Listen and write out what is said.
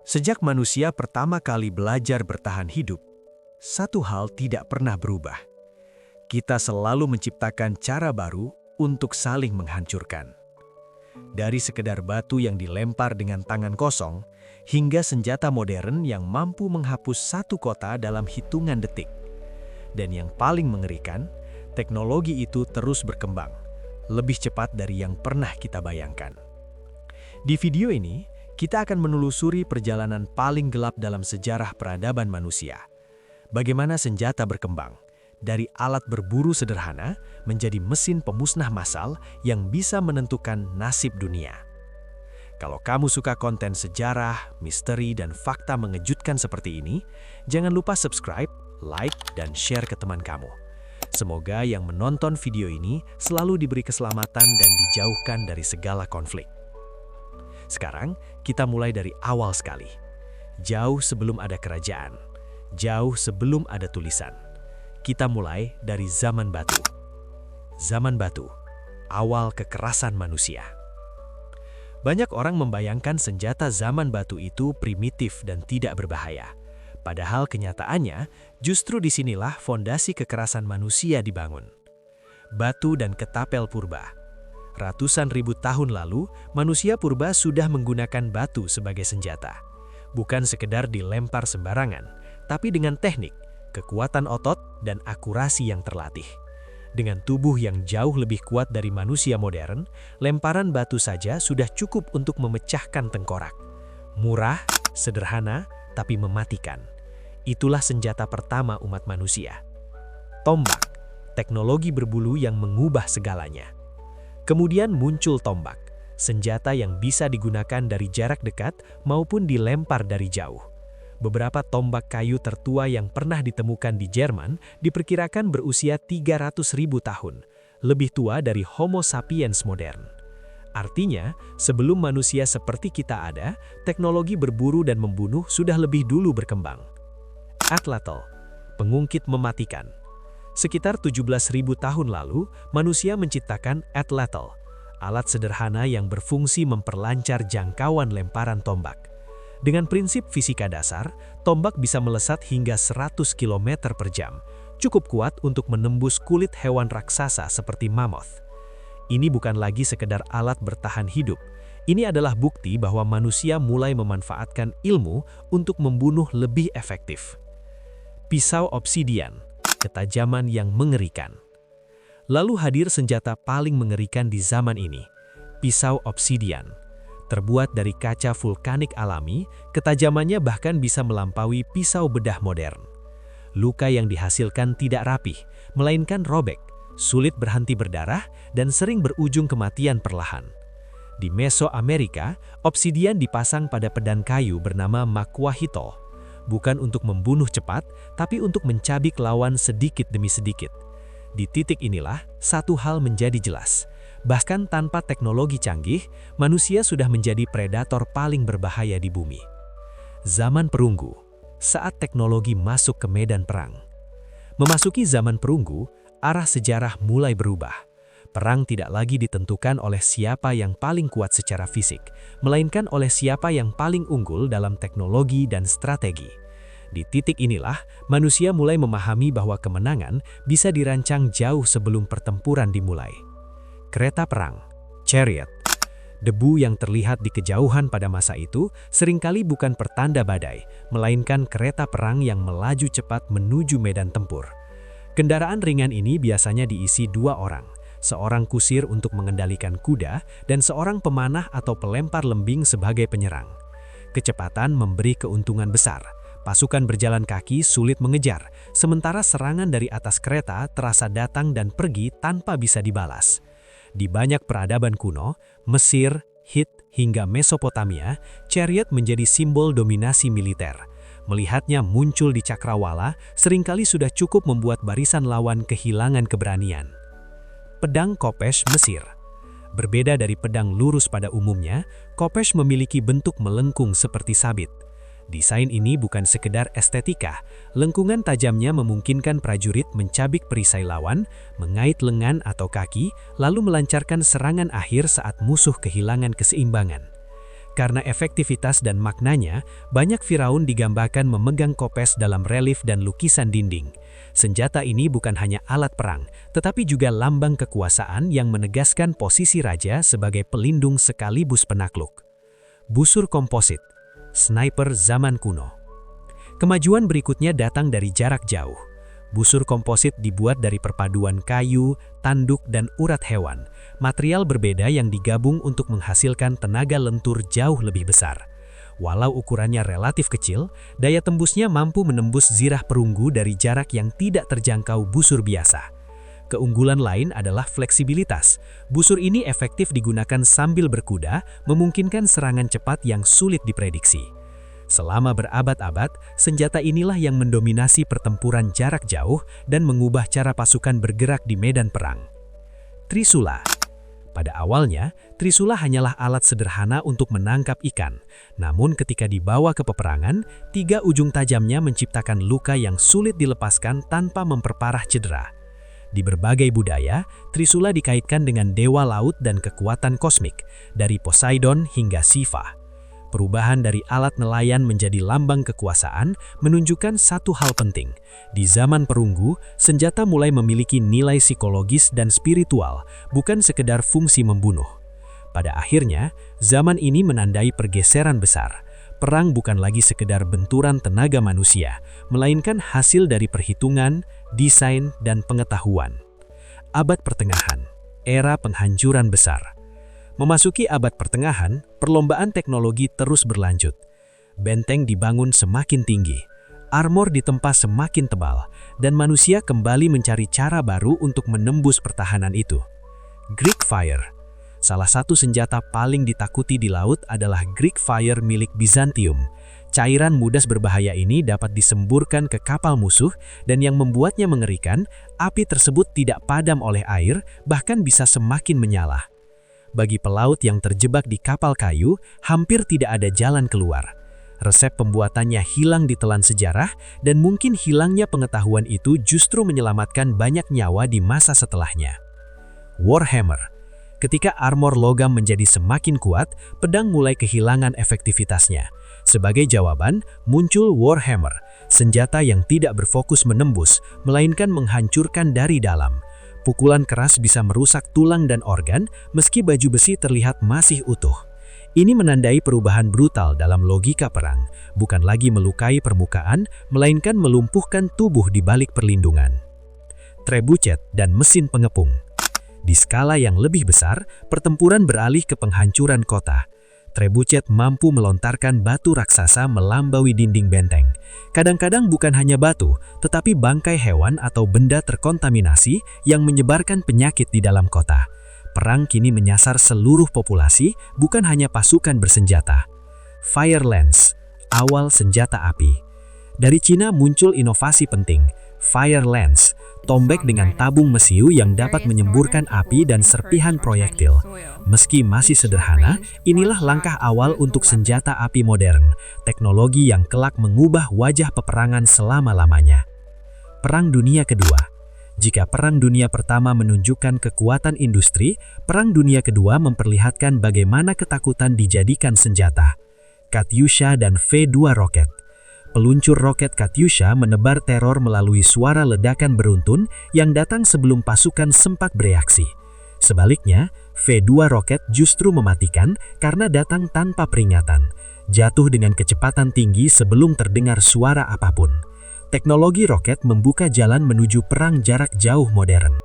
Sejak manusia pertama kali belajar bertahan hidup, satu hal tidak pernah berubah. Kita selalu menciptakan cara baru untuk saling menghancurkan. Dari sekedar batu yang dilempar dengan tangan kosong, hingga senjata modern yang mampu menghapus satu kota dalam hitungan detik. Dan yang paling mengerikan, teknologi itu terus berkembang, lebih cepat dari yang pernah kita bayangkan. Di video ini, kita akan menelusuri perjalanan paling gelap dalam sejarah peradaban manusia. Bagaimana senjata berkembang, dari alat berburu sederhana menjadi mesin pemusnah massal yang bisa menentukan nasib dunia. Kalau kamu suka konten sejarah, misteri, dan fakta mengejutkan seperti ini, jangan lupa subscribe, like, dan share ke teman kamu. Semoga yang menonton video ini selalu diberi keselamatan dan dijauhkan dari segala konflik. Sekarang, kita mulai dari awal sekali. Jauh sebelum ada kerajaan, jauh sebelum ada tulisan. Kita mulai dari zaman batu. Zaman batu, awal kekerasan manusia. Banyak orang membayangkan senjata zaman batu itu primitif dan tidak berbahaya. Padahal kenyataannya, justru disinilah fondasi kekerasan manusia dibangun. Batu dan ketapel purba. Ratusan ribu tahun lalu, manusia purba sudah menggunakan batu sebagai senjata. Bukan sekedar dilempar sembarangan, tapi dengan teknik, kekuatan otot, dan akurasi yang terlatih. Dengan tubuh yang jauh lebih kuat dari manusia modern, lemparan batu saja sudah cukup untuk memecahkan tengkorak. Murah, sederhana, tapi mematikan. Itulah senjata pertama umat manusia. Tombak, teknologi berbulu yang mengubah segalanya. Kemudian muncul tombak, senjata yang bisa digunakan dari jarak dekat maupun dilempar dari jauh. Beberapa tombak kayu tertua yang pernah ditemukan di Jerman diperkirakan berusia 300.000 tahun, lebih tua dari Homo sapiens modern. Artinya, sebelum manusia seperti kita ada, teknologi berburu dan membunuh sudah lebih dulu berkembang. Atlatl, pengungkit mematikan. Sekitar 17.000 tahun lalu, manusia menciptakan atlatl, alat sederhana yang berfungsi memperlancar jangkauan lemparan tombak. Dengan prinsip fisika dasar, tombak bisa melesat hingga 100 km per jam, cukup kuat untuk menembus kulit hewan raksasa seperti mammoth. Ini bukan lagi sekedar alat bertahan hidup, ini adalah bukti bahwa manusia mulai memanfaatkan ilmu untuk membunuh lebih efektif. Pisau obsidian, ketajaman yang mengerikan. Lalu hadir senjata paling mengerikan di zaman ini, pisau obsidian. Terbuat dari kaca vulkanik alami, ketajamannya bahkan bisa melampaui pisau bedah modern. Luka yang dihasilkan tidak rapih, melainkan robek, sulit berhenti berdarah, dan sering berujung kematian perlahan. Di Mesoamerika, obsidian dipasang pada pedang kayu bernama makwahito, bukan untuk membunuh cepat, tapi untuk mencabik lawan sedikit demi sedikit. Di titik inilah, satu hal menjadi jelas. Bahkan tanpa teknologi canggih, manusia sudah menjadi predator paling berbahaya di bumi. Zaman perunggu, saat teknologi masuk ke medan perang. Memasuki zaman perunggu, arah sejarah mulai berubah. Perang tidak lagi ditentukan oleh siapa yang paling kuat secara fisik, melainkan oleh siapa yang paling unggul dalam teknologi dan strategi. Di titik inilah, manusia mulai memahami bahwa kemenangan bisa dirancang jauh sebelum pertempuran dimulai. Kereta perang, chariot. Debu yang terlihat di kejauhan pada masa itu seringkali bukan pertanda badai, melainkan kereta perang yang melaju cepat menuju medan tempur. Kendaraan ringan ini biasanya diisi dua orang, seorang kusir untuk mengendalikan kuda dan seorang pemanah atau pelempar lembing sebagai penyerang. Kecepatan memberi keuntungan besar. Pasukan berjalan kaki sulit mengejar, sementara serangan dari atas kereta terasa datang dan pergi tanpa bisa dibalas. Di banyak peradaban kuno, Mesir, Hit, hingga Mesopotamia, chariot menjadi simbol dominasi militer. Melihatnya muncul di cakrawala, seringkali sudah cukup membuat barisan lawan kehilangan keberanian. Pedang Kopesh Mesir. Berbeda dari pedang lurus pada umumnya, Kopesh memiliki bentuk melengkung seperti sabit. Desain ini bukan sekedar estetika, lengkungan tajamnya memungkinkan prajurit mencabik perisai lawan, mengait lengan atau kaki, lalu melancarkan serangan akhir saat musuh kehilangan keseimbangan. Karena efektivitas dan maknanya, banyak Firaun digambarkan memegang kopes dalam relief dan lukisan dinding. Senjata ini bukan hanya alat perang, tetapi juga lambang kekuasaan yang menegaskan posisi raja sebagai pelindung sekaligus penakluk. Busur komposit, sniper zaman kuno. Kemajuan berikutnya datang dari jarak jauh. Busur komposit dibuat dari perpaduan kayu, tanduk, dan urat hewan, material berbeda yang digabung untuk menghasilkan tenaga lentur jauh lebih besar. Walau ukurannya relatif kecil, daya tembusnya mampu menembus zirah perunggu dari jarak yang tidak terjangkau busur biasa. Keunggulan lain adalah fleksibilitas. Busur ini efektif digunakan sambil berkuda, memungkinkan serangan cepat yang sulit diprediksi. Selama berabad-abad, senjata inilah yang mendominasi pertempuran jarak jauh dan mengubah cara pasukan bergerak di medan perang. Trisula. Pada awalnya, trisula hanyalah alat sederhana untuk menangkap ikan. Namun ketika dibawa ke peperangan, 3 ujung tajamnya menciptakan luka yang sulit dilepaskan tanpa memperparah cedera. Di berbagai budaya, trisula dikaitkan dengan dewa laut dan kekuatan kosmik, dari Poseidon hingga Shiva. Perubahan dari alat nelayan menjadi lambang kekuasaan menunjukkan satu hal penting. Di zaman perunggu, senjata mulai memiliki nilai psikologis dan spiritual, bukan sekedar fungsi membunuh. Pada akhirnya, zaman ini menandai pergeseran besar. Perang bukan lagi sekedar benturan tenaga manusia, melainkan hasil dari perhitungan, desain, dan pengetahuan. Abad Pertengahan, era penghancuran besar. Memasuki abad pertengahan, perlombaan teknologi terus berlanjut. Benteng dibangun semakin tinggi, armor ditempa semakin tebal, dan manusia kembali mencari cara baru untuk menembus pertahanan itu. Greek Fire. Salah satu senjata paling ditakuti di laut adalah Greek Fire milik Bizantium. Cairan mudas berbahaya ini dapat disemburkan ke kapal musuh, dan yang membuatnya mengerikan, api tersebut tidak padam oleh air, bahkan bisa semakin menyala. Bagi pelaut yang terjebak di kapal kayu, hampir tidak ada jalan keluar. Resep pembuatannya hilang ditelan sejarah, dan mungkin hilangnya pengetahuan itu justru menyelamatkan banyak nyawa di masa setelahnya. Warhammer. Ketika armor logam menjadi semakin kuat, pedang mulai kehilangan efektivitasnya. Sebagai jawaban, muncul Warhammer, senjata yang tidak berfokus menembus, melainkan menghancurkan dari dalam. Pukulan keras bisa merusak tulang dan organ, meski baju besi terlihat masih utuh. Ini menandai perubahan brutal dalam logika perang, bukan lagi melukai permukaan, melainkan melumpuhkan tubuh di balik perlindungan. Trebuchet dan mesin pengepung. Di skala yang lebih besar, pertempuran beralih ke penghancuran kota. Trebuchet mampu melontarkan batu raksasa melampaui dinding benteng. Kadang-kadang bukan hanya batu, tetapi bangkai hewan atau benda terkontaminasi yang menyebarkan penyakit di dalam kota. Perang kini menyasar seluruh populasi, bukan hanya pasukan bersenjata. Fire Lance, awal senjata api. Dari Cina muncul inovasi penting, Fire Lance, tombek dengan tabung mesiu yang dapat menyemburkan api dan serpihan proyektil. Meski masih sederhana, inilah langkah awal untuk senjata api modern, teknologi yang kelak mengubah wajah peperangan selama-lamanya. Perang Dunia Kedua. Jika Perang Dunia Pertama menunjukkan kekuatan industri, Perang Dunia Kedua memperlihatkan bagaimana ketakutan dijadikan senjata. Katyusha dan V-2 roket. Peluncur roket Katyusha menebar teror melalui suara ledakan beruntun yang datang sebelum pasukan sempat bereaksi. Sebaliknya, V-2 roket justru mematikan karena datang tanpa peringatan, jatuh dengan kecepatan tinggi sebelum terdengar suara apapun. Teknologi roket membuka jalan menuju perang jarak jauh modern.